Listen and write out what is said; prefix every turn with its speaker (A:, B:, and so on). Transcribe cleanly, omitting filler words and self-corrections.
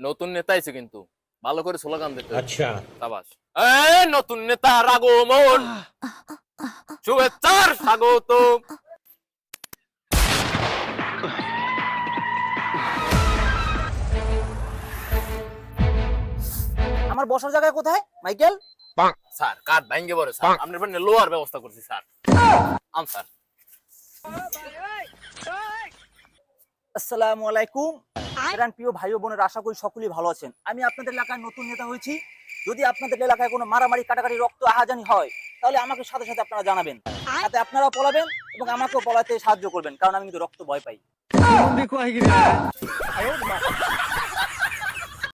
A: নতুন নেতা আইছে কিন্তু ভালো করে স্লোগান দিতে হবে।
B: अच्छा
A: সাবাস। এই নতুন নেতার আগমন, শুভেচ্ছার স্বাগত।
C: আমার বসার জায়গা কোথায় মাইকেল?
A: স্যার কাঠ ভাঙ্গে পড়ে স্যার, আপনার জন্য লোয়ার ব্যবস্থা করছি স্যার। স্যার
C: আসসালামু আলাইকুম। ইরান প্রিয় ভাই ও বোনের, আশা করি সকলেই ভালো আছেন। আমি আপনাদের এলাকায় নতুন নেতা হয়েছি। যদি আপনাদের এলাকায় কোনো মারামারি কাটাকাটি রক্ত আহাজানি হয় তাহলে আমাকে সাথে সাথে আপনারা জানাবেন, সাথে আপনারাও পলাবেন এবং আমাকেও পলাতে সাহায্য করবেন, কারণ আমি কিন্তু রক্ত ভয় পাই।